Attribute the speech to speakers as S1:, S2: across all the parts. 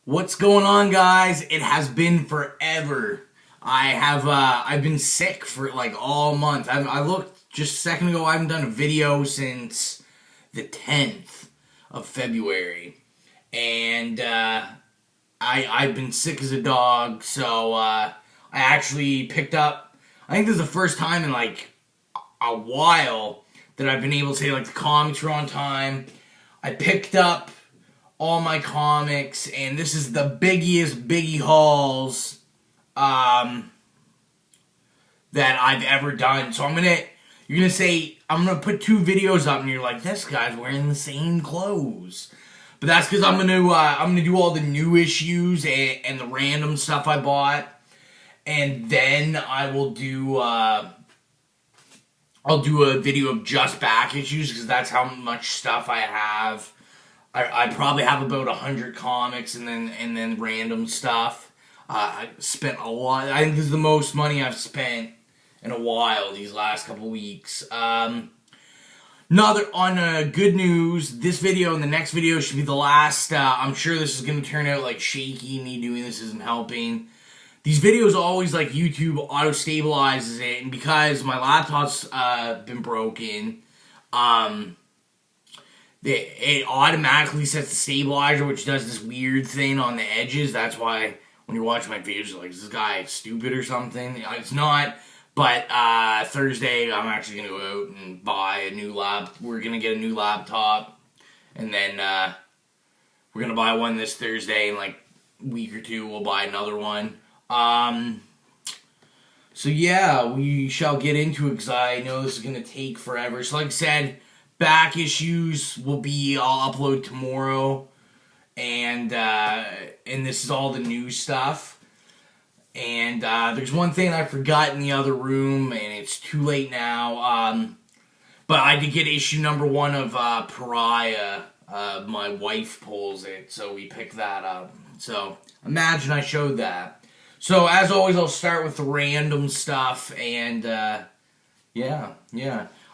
S1: What's going on, guys? It has been forever. I've been sick for like all month. I looked just a second ago. I haven't done a video since the 10th of February, and I've been sick as a dog. So I actually picked up. I think this is the first time in like a while that I've been able to say like the comics were on time. I picked up all my comics, and this is the biggest Biggie Hauls that I've ever done. So you're gonna put two videos up, and you're like, this guy's wearing the same clothes. But that's because I'm gonna do all the new issues and the random stuff I bought, and then I will do I'll do a video of just back issues because that's how much stuff I have. I probably have about 100 comics and then random stuff. I spent a lot. I think this is the most money I've spent in a while these last couple weeks. Good news, this video and the next video should be the last. I'm sure this is going to turn out like shaky. Me doing this isn't helping. These videos always, like, YouTube auto-stabilizes it, and because my laptop's been broken, it automatically sets the stabilizer, which does this weird thing on the edges. That's why when you're watching my videos, you're like, is this guy stupid or something? It's not, but Thursday I'm actually going to go out and buy a new We're going to get a new laptop, and then we're going to buy one this Thursday. In like a week or two, we'll buy another one. So yeah, we shall get into it because I know this is going to take forever. So like I said, back issues I'll upload tomorrow, and this is all the new stuff. And there's one thing I forgot in the other room, and it's too late now. But I did get issue number 1 of Pariah. My wife pulls it, so we picked that up. So imagine I showed that. So as always, I'll start with the random stuff, and yeah.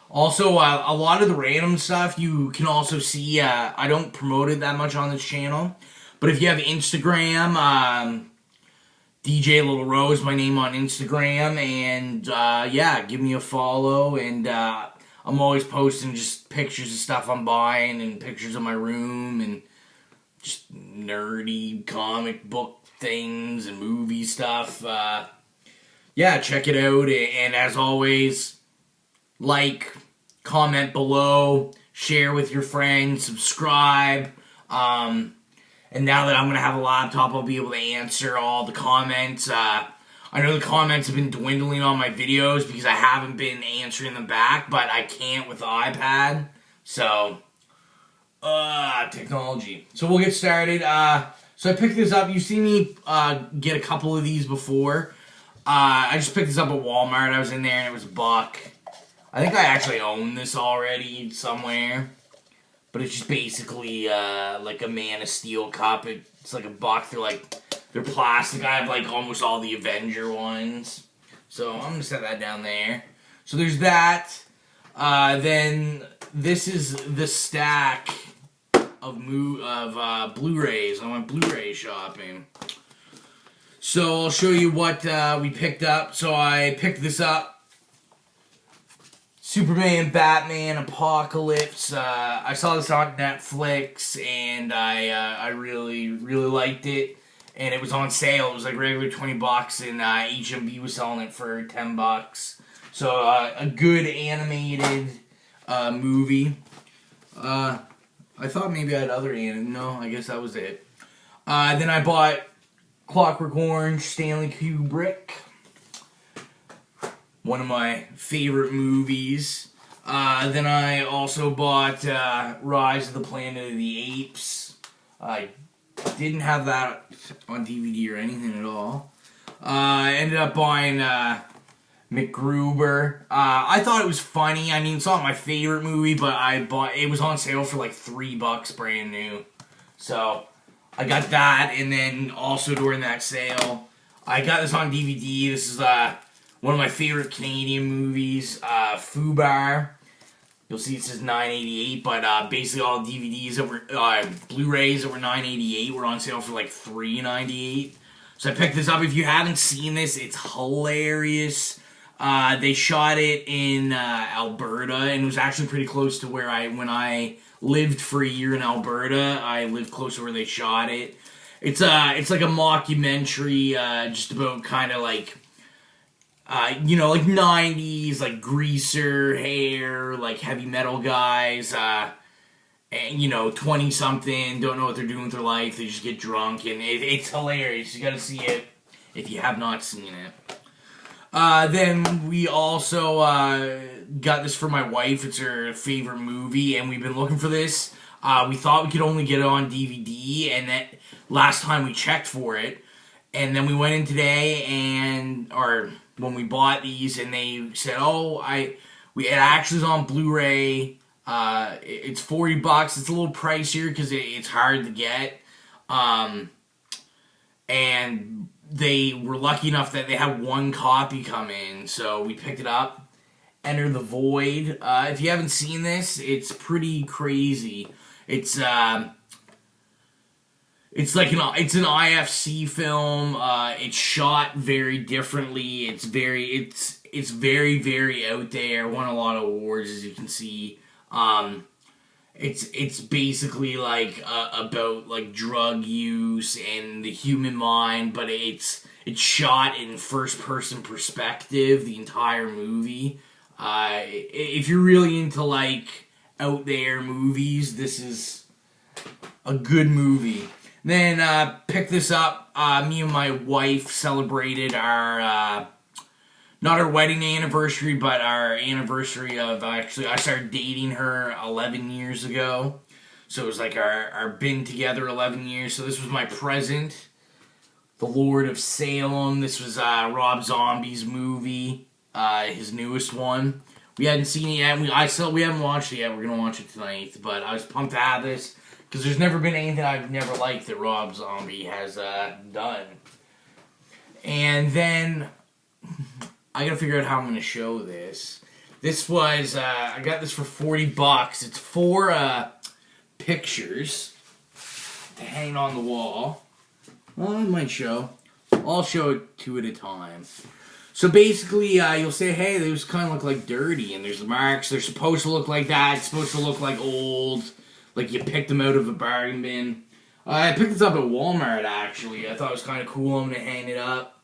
S1: Also, a lot of the random stuff you can also see. I don't promote it that much on this channel, but if you have Instagram, DJ Little Rose, my name on Instagram, and yeah, give me a follow. And I'm always posting just pictures of stuff I'm buying and pictures of my room and just nerdy comic book things and movie stuff. Yeah, check it out. And as always, like, comment below, share with your friends, subscribe. And now that I'm going to have a laptop, I'll be able to answer all the comments. I know the comments have been dwindling on my videos because I haven't been answering them back, but I can't with the iPad. So, technology. So we'll get started. So I picked this up. You've seen me get a couple of these before. I just picked this up at Walmart. I was in there and it was $1. I think I actually own this already somewhere. But it's just basically like a Man of Steel cup. It's like $1. They're plastic. I have like almost all the Avenger ones. So I'm going to set that down there. So there's that. Then this is the stack of Blu-rays. I went Blu-ray shopping. So I'll show you what we picked up. So I picked this up. Superman, Batman, Apocalypse. I saw this on Netflix, and I really liked it. And it was on sale. It was like regular $20, and HMV was selling it for $10. So a good animated movie. I thought maybe I had other animated. No, I guess that was it. Then I bought Clockwork Orange, Stanley Kubrick. One of my favorite movies. Then I also bought Rise of the Planet of the Apes. I didn't have that on DVD or anything at all. I ended up buying MacGruber. I thought it was funny. I mean, it's not my favorite movie, but it was on sale for like $3 brand new. So I got that, and then also during that sale, I got this on DVD. This is one of my favorite Canadian movies, Fubar. you'll see it says $9.88, but basically all DVDs that were, Blu-rays that were $9.88 were on sale for like $3.98. So I picked this up. If you haven't seen this, it's hilarious. They shot it in Alberta, and it was actually pretty close to where when I lived for a year in Alberta. I lived close to where they shot it. It's like a mockumentary, just about kind of like, like 90s, like greaser hair, like heavy metal guys, and 20-something, don't know what they're doing with their life, they just get drunk, and it's hilarious. You gotta see it if you have not seen it. Then we also got this for my wife. It's her favorite movie, and we've been looking for this. We thought we could only get it on DVD, and that last time we checked for it, and then we went in today, or when we bought these, and they said, it actually is on Blu-ray. It's $40. It's a little pricier because it's hard to get, and they were lucky enough that they had one copy come in, so we picked it up. Enter the Void. If you haven't seen this, it's pretty crazy. It's an IFC film. It's shot very differently. It's very, very out there. Won a lot of awards, as you can see. It's basically like about like drug use and the human mind, but it's shot in first person perspective, the entire movie. If you're really into like out there movies, this is a good movie. Then picked this up. Me and my wife celebrated our not our wedding anniversary, but our anniversary of I started dating her 11 years ago. So it was like our been together 11 years. So this was my present. The Lord of Salem. This was Rob Zombie's movie, his newest one. We hadn't seen it yet. We haven't watched it yet. We're gonna watch it tonight. But I was pumped to have this because there's never been anything I've never liked that Rob Zombie has done. And then I gotta figure out how I'm gonna show this. This was I got this for $40. It's 4 pictures to hang on the wall. Well, I might show. I'll show it 2 at a time. So basically, you'll say, hey, those kind of look like dirty, and there's the marks. They're supposed to look like that. It's supposed to look like old, like you picked them out of a bargain bin. I picked this up at Walmart, actually. I thought it was kind of cool. I'm going to hang it up.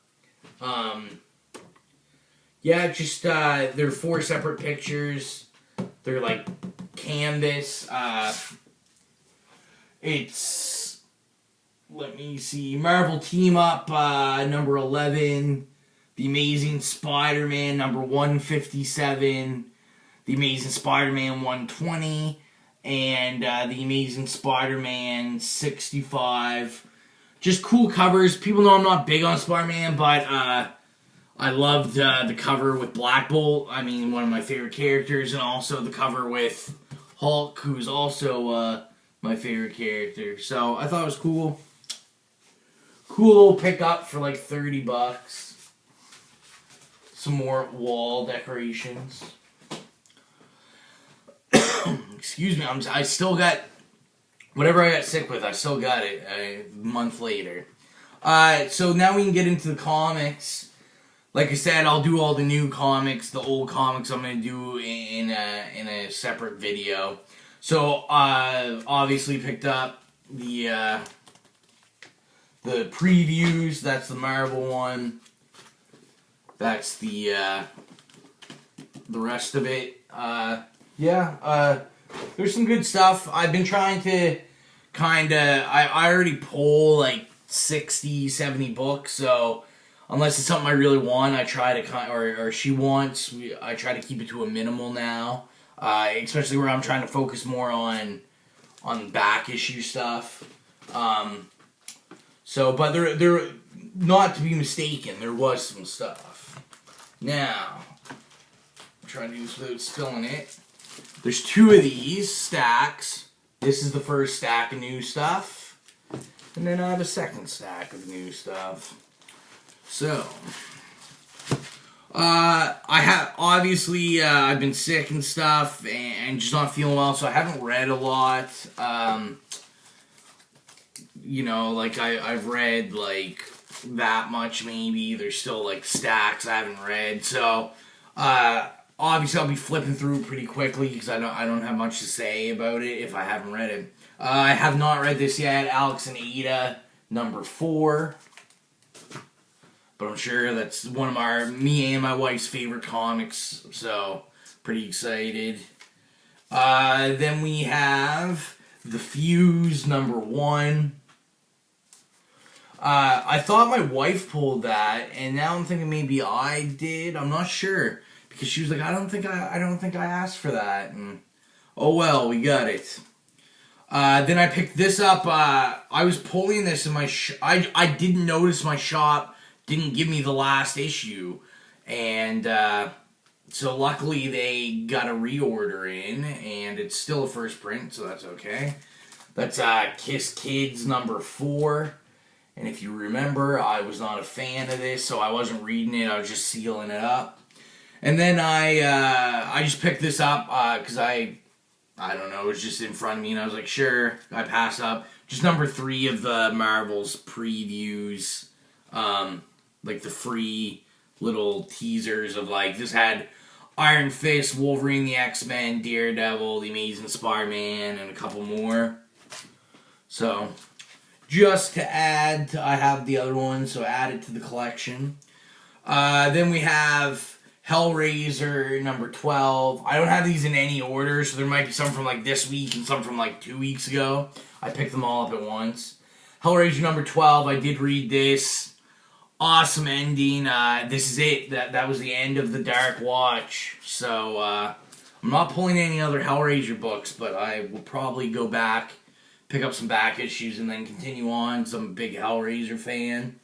S1: Yeah, just, they're 4 separate pictures. They're like canvas. It's, let me see, Marvel Team Up, number 11. The Amazing Spider-Man, number 157. The Amazing Spider-Man 120. And The Amazing Spider-Man 65. Just cool covers. People know I'm not big on Spider-Man, but I loved the cover with Black Bolt. I mean, one of my favorite characters. And also the cover with Hulk, who's also my favorite character. So I thought it was cool. Cool little pickup for like $30. Some more wall decorations. Excuse me, I still got whatever I got sick with. I still got it a month later. So now we can get into the comics. Like I said, I'll do all the new comics. The old comics I'm gonna do in a separate video. So obviously picked up the previews. That's the Marvel one. That's the rest of it. There's some good stuff. I've been trying to I already pull like 60, 70 books, so unless it's something I really want, I try to or she wants, I try to keep it to a minimal now. Especially where I'm trying to focus more on back issue stuff. But there, not to be mistaken, there was some stuff. Now, I'm trying to do this without spilling it. There's 2 of these stacks. This is the first stack of new stuff. And then I have a second stack of new stuff. So, I have obviously I've been sick and stuff and just not feeling well, so I haven't read a lot. Like I've read like that much maybe. There's still like stacks I haven't read, so obviously I'll be flipping through pretty quickly because I don't have much to say about it if I haven't read it. I have not read this yet. Alex and Ada #4. But I'm sure that's one of me and my wife's favorite comics, so pretty excited. Then we have The Fuse #1. I thought my wife pulled that, and now I'm thinking maybe I did. I'm not sure because she was like, I don't think I asked for that, and oh well, we got it. Then I picked this up. I was pulling this in my I didn't notice my shop didn't give me the last issue, and so luckily they got a reorder in, and it's still a first print, so that's okay. That's Kiss Kids #4, and if you remember, I was not a fan of this, so I wasn't reading it, I was just sealing it up. And then I just picked this up because I don't know, it was just in front of me, and I was like, sure, I pass up. Just #3 of the Marvel's previews, like the free little teasers of like, this had Iron Fist, Wolverine, the X-Men, Daredevil, the Amazing Spider-Man, and a couple more. So, just to add, I have the other one, so add it to the collection. Then we have Hellraiser #12. I don't have these in any order, so there might be some from like this week and some from like 2 weeks ago. I picked them all up at once. Hellraiser #12, I did read this. Awesome ending. This is it. That was the end of the Dark Watch. So I'm not pulling any other Hellraiser books, but I will probably go back, pick up some back issues, and then continue on. Because I'm a big Hellraiser fan.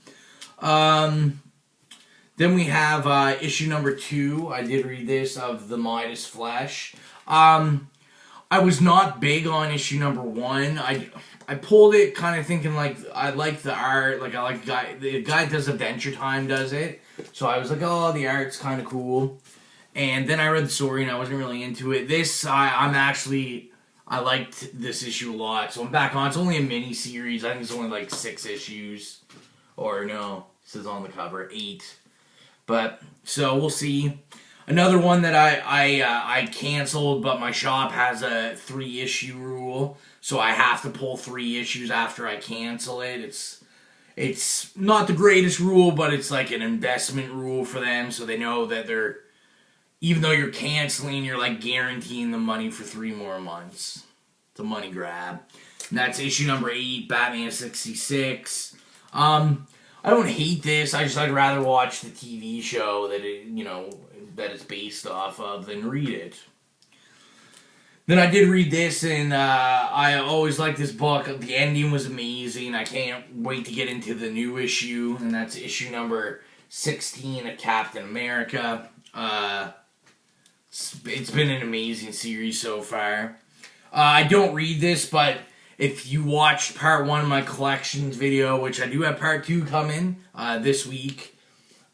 S1: Then we have issue #2. I did read this, of The Midas Flesh. I was not big on issue #1. I pulled it kind of thinking like I like the art, like I like the guy does Adventure Time does it, so I was like, oh, the art's kind of cool. And then I read the story and I wasn't really into it. This I liked this issue a lot, so I'm back on. It's only a mini series. I think it's only like 6 issues, or no, it says on the cover 8. But so we'll see. Another one that I canceled, but my shop has a 3-issue rule, so I have to pull 3 issues after I cancel it. It's not the greatest rule, but it's like an investment rule for them, so they know that even though you're canceling, you're like guaranteeing the money for 3 more months. It's a money grab. And that's issue #8, Batman 66. I don't hate this. I'd rather watch the TV show that it's based off of than read it. Then I did read this, and I always liked this book. The ending was amazing. I can't wait to get into the new issue, and that's issue #16 of Captain America. It's been an amazing series so far. I don't read this, but if you watched part 1 of my collections video, which I do have part 2 coming this week,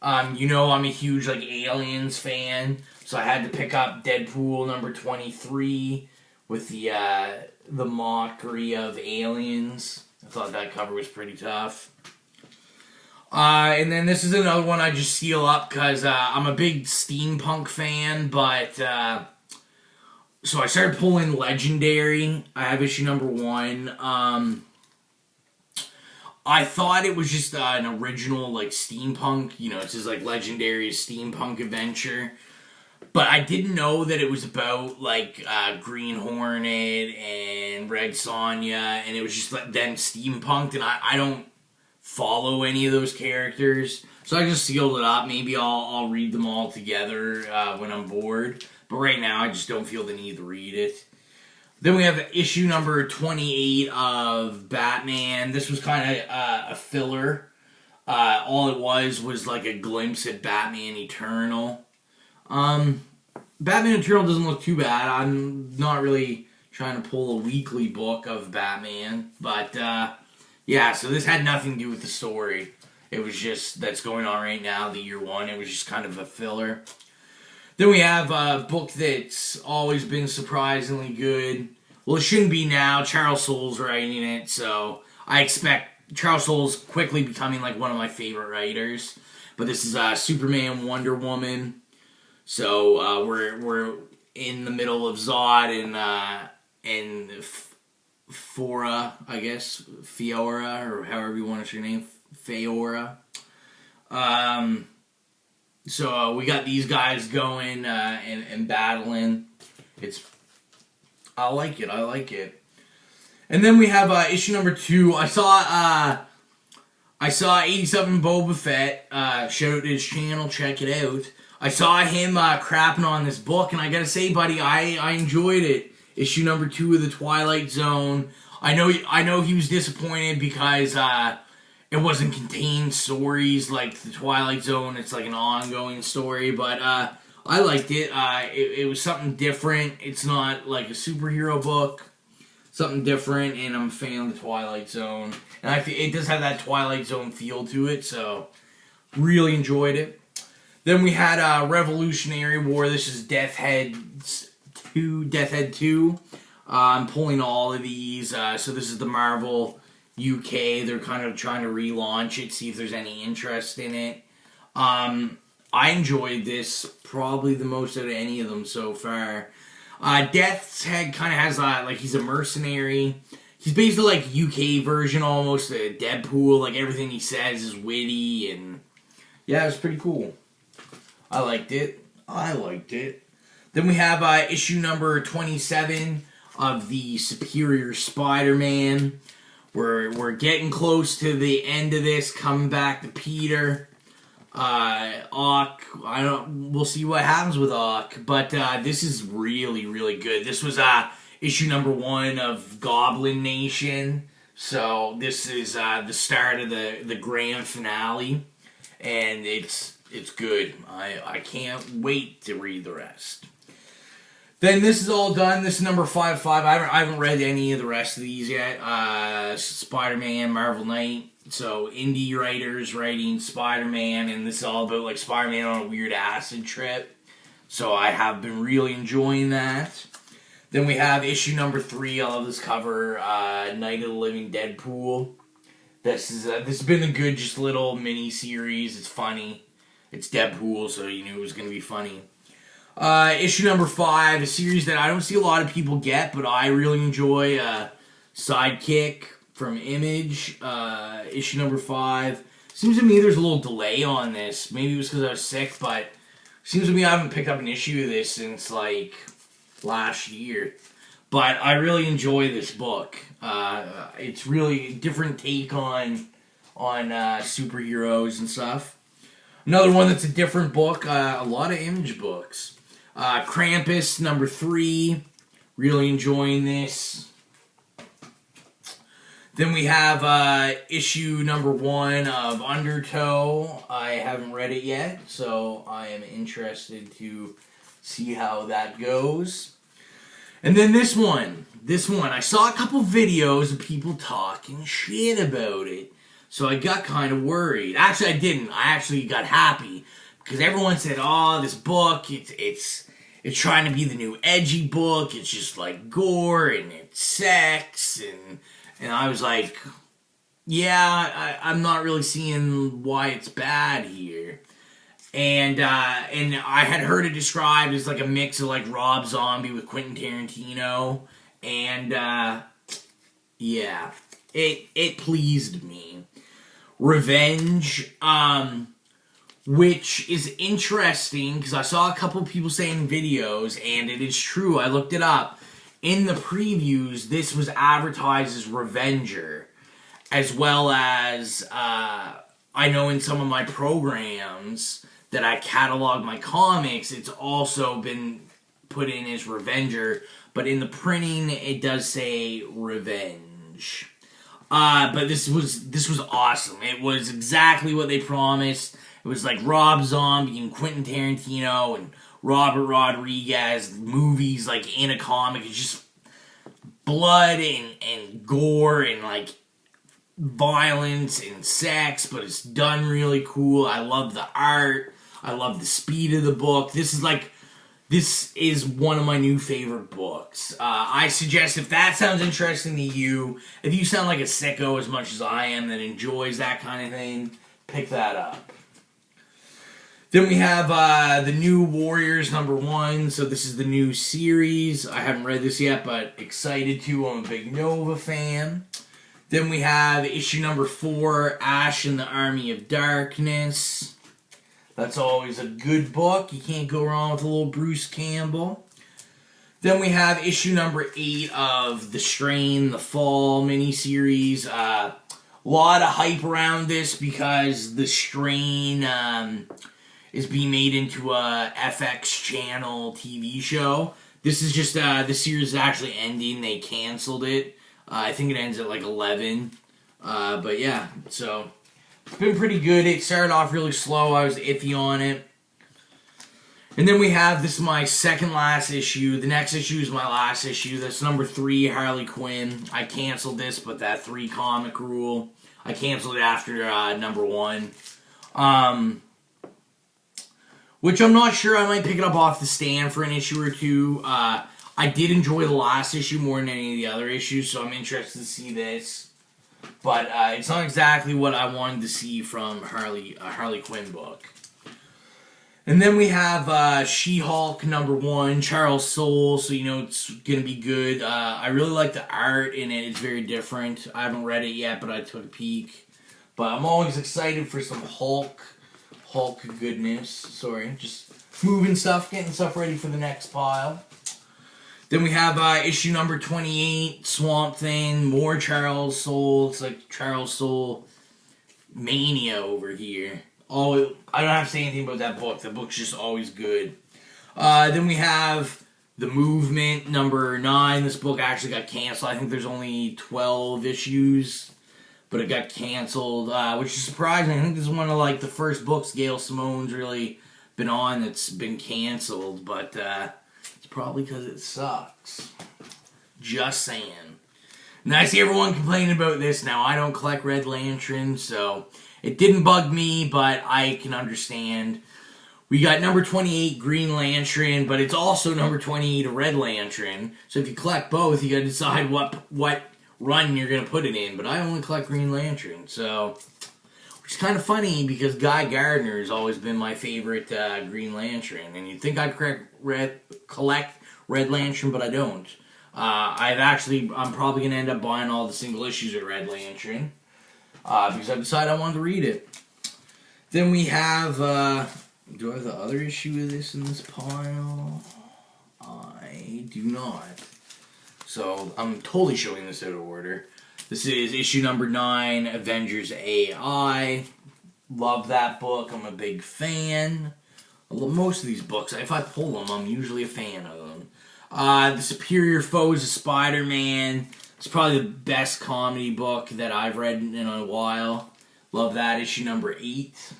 S1: I'm a huge like Aliens fan, so I had to pick up Deadpool #23 with the mockery of aliens. I thought that cover was pretty tough. And then this is another one I just seal up because I'm a big steampunk fan, but so I started pulling Legendary. I have issue #1. I thought it was just an original, like, steampunk, it says, like, Legendary Steampunk Adventure. But I didn't know that it was about, like, Green Hornet and Red Sonja, and it was just, like, them steampunked, and I don't follow any of those characters. So I just sealed it up. Maybe I'll read them all together when I'm bored. But right now, I just don't feel the need to read it. Then we have issue #28 of Batman. This was kind of a filler. All it was like a glimpse at Batman Eternal. Batman Eternal doesn't look too bad. I'm not really trying to pull a weekly book of Batman. But, yeah, so this had nothing to do with the story. It was just, that's going on right now, the year one. It was just kind of a filler. Then we have a book that's always been surprisingly good. Well, it shouldn't be now. Charles Soule's writing it, so I expect Charles Soule's quickly becoming like one of my favorite writers. But this is Superman, Wonder Woman. So we're in the middle of Zod and Fora, I guess, Fiora, or however you want to say your name, Feora. So we got these guys going and battling. I like it. And then we have issue number 2. I saw 87 Boba Fett. Shout out to his channel, check it out. I saw him crapping on this book, and I gotta say, buddy, I enjoyed it. Issue number 2 of the Twilight Zone. I know he was disappointed because it wasn't contained stories like the Twilight Zone. It's like an ongoing story, but I liked it. It was something different. It's not like a superhero book. Something different, and I'm a fan of the Twilight Zone. And it does have that Twilight Zone feel to it, so really enjoyed it. Then we had Revolutionary War. This is Death Head 2. I'm pulling all of these. So this is the Marvel UK. They're kind of trying to relaunch it, see if there's any interest in it. I enjoyed this probably the most out of any of them so far. Death's Head kind of has like he's a mercenary. He's basically like UK version almost of Deadpool. Like everything he says is witty, and yeah, it was pretty cool. I liked it. Then we have issue number 27 of the Superior Spider-Man. We're getting close to the end of this, coming back to Peter. We'll see what happens with Ock, but this is really, really good. This was issue number 1 of Goblin Nation, so this is the start of the grand finale, and it's good. I can't wait to read the rest. Then this is all done. This is number 5. I haven't read any of the rest of these yet. Spider-Man, Marvel Knight. So indie writers writing Spider-Man, and this is all about like Spider-Man on a weird acid trip. So I have been really enjoying that. Then we have issue number 3. I love this cover. Night of the Living Deadpool. This has been a good just little mini series. It's funny. It's Deadpool, so you knew it was going to be funny. Issue number 5, a series that I don't see a lot of people get, but I really enjoy. Sidekick from Image. Issue number 5. Seems to me there's a little delay on this. Maybe it was because I was sick, but seems to me I haven't picked up an issue of this since like last year. But I really enjoy this book. It's really a different take on superheroes and stuff. Another one that's a different book. A lot of Image books. Krampus, number 3. Really enjoying this. Then we have issue number 1 of Undertow. I haven't read it yet, so I am interested to see how that goes. And then this one. I saw a couple videos of people talking shit about it. So I got kind of worried. Actually, I didn't. I actually got happy. Because everyone said, oh, this book, it's trying to be the new edgy book. It's just like gore and it's sex. And I was like, yeah, I'm not really seeing why it's bad here. And I had heard it described as like a mix of like Rob Zombie with Quentin Tarantino. And yeah, it pleased me. Revenge, which is interesting because I saw a couple people saying videos, and it is true. I looked it up. In the previews, this was advertised as Revenger, as well as I know in some of my programs that I catalog my comics, it's also been put in as Revenger, but in the printing, it does say Revenge. But this was awesome. It was exactly what they promised. It was like Rob Zombie and Quentin Tarantino and Robert Rodriguez movies like in a comic. It's just blood and gore and like violence and sex, but it's done really cool. I love the art. I love the speed of the book. This is one of my new favorite books. I suggest if that sounds interesting to you, if you sound like a sicko as much as I am that enjoys that kind of thing, pick that up. Then we have the new Warriors #1. So this is the new series. I haven't read this yet, but excited to. I'm a big Nova fan. Then we have issue #4, Ash and the Army of Darkness. That's always a good book. You can't go wrong with a little Bruce Campbell. Then we have issue #8 of The Strain, the Fall miniseries. A lot of hype around this because The Strain is being made into a FX channel TV show. This is just, the series is actually ending. They canceled it. I think it ends at like 11. But yeah, so it's been pretty good. It started off really slow. I was iffy on it. And then we have, this is my second last issue. The next issue is my last issue. That's #3, Harley Quinn. I canceled this, but that 3 comic rule. I canceled it after #1. Which I'm not sure. I might pick it up off the stand for an issue or two. I did enjoy the last issue more than any of the other issues, so I'm interested to see this. But it's not exactly what I wanted to see from a Harley Quinn book. And then we have She-Hulk #1, Charles Soule, so you know it's going to be good. I really like the art in it. It's very different. I haven't read it yet, but I took a peek. But I'm always excited for some Hulk goodness. Sorry, just moving stuff, getting stuff ready for the next pile. Then we have issue #28, Swamp Thing, more Charles Soule. It's like Charles Soule mania over here. Oh, I don't have to say anything about that book. The book's just always good. Then we have The Movement #9. This book actually got canceled. I think there's only 12 issues, but it got canceled, which is surprising. I think this is one of like the first books Gail Simone's really been on that's been canceled, but it's probably because it sucks. Just saying. And I see everyone complaining about this now. I don't collect Red Lantern, so it didn't bug me, but I can understand. We got #28, Green Lantern, but it's also #28, Red Lantern. So if you collect both, you gotta decide what run you're gonna put it in. But I only collect Green Lantern, so which is kind of funny because Guy Gardner has always been my favorite Green Lantern, and you'd think I'd collect Red Lantern, but I don't. I'm probably gonna end up buying all the single issues of Red Lantern. Because I decided I wanted to read it. Then we have, do I have the other issue of this in this pile? I do not. So, I'm totally showing this out of order. This is issue #9, Avengers AI. Love that book. I'm a big fan. I love most of these books. If I pull them, I'm usually a fan of them. The Superior Foes of Spider-Man. It's probably the best comedy book that I've read in a while. Love that, issue #8.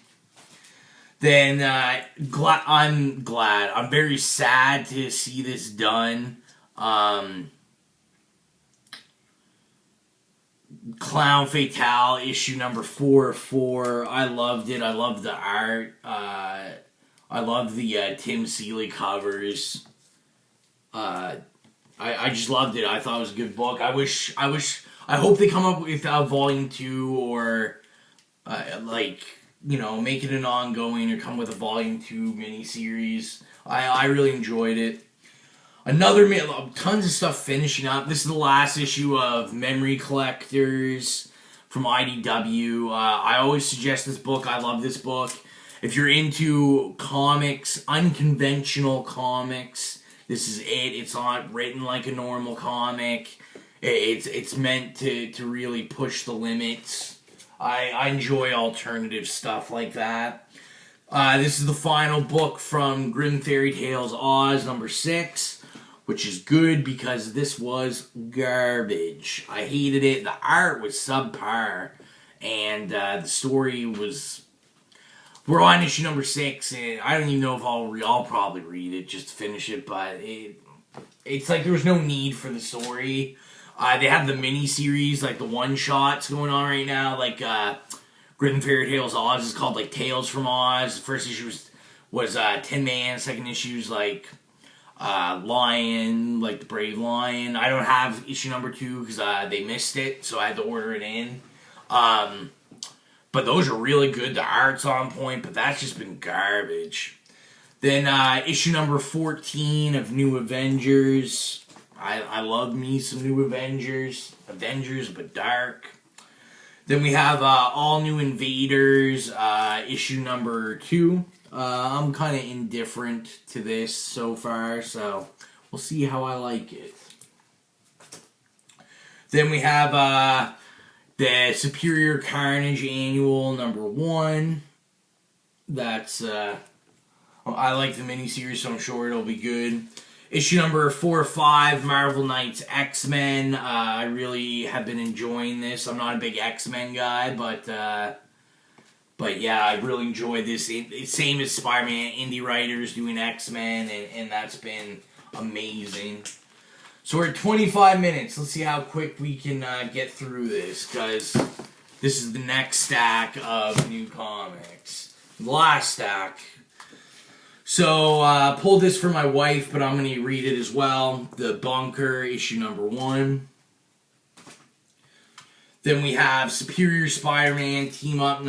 S1: Then, I'm glad. I'm very sad to see this done. Clown Fatale, issue #4. I loved it. I loved the art. I loved the Tim Seeley covers. I just loved it. I thought it was a good book. I hope they come up with volume 2 or, make it an ongoing or come with a volume 2 miniseries. I really enjoyed it. Tons of stuff finishing up. This is the last issue of Memory Collectors from IDW. I always suggest this book. I love this book. If you're into comics, unconventional comics, this is it. It's not written like a normal comic. It's meant to really push the limits. I enjoy alternative stuff like that. This is the final book from Grim Fairy Tales Oz #6, which is good because this was garbage. I hated it. The art was subpar, and the story was... We're on issue #6, and I don't even know if I'll probably read it just to finish it, but it's like there was no need for the story. They have the mini series, like the one shots going on right now. Like Grim Fairy Tales Oz is called like Tales from Oz. The first issue was Tin Man. Second issue is like Lion, like the Brave Lion. I don't have issue number 2 because they missed it, so I had to order it in. But those are really good. The art's on point, but that's just been garbage. Then issue number 14 of New Avengers. I love me some New Avengers. Avengers, but dark. Then we have All New Invaders, issue number 2. I'm kind of indifferent to this so far, so we'll see how I like it. Then we have the Superior Carnage Annual number 1. That's, I like the miniseries, so I'm sure it'll be good. Issue number 4 or 5, Marvel Knights X-Men. I really have been enjoying this. I'm not a big X-Men guy, but yeah, I really enjoyed this. Same as Spider-Man, indie writers doing X-Men, and that's been amazing. So we're at 25 minutes. Let's see how quick we can get through this, because this is the next stack of new comics. The last stack. So, pulled this for my wife, but I'm going to read it as well. The Bunker, issue number 1. Then we have Superior Spider-Man Team Up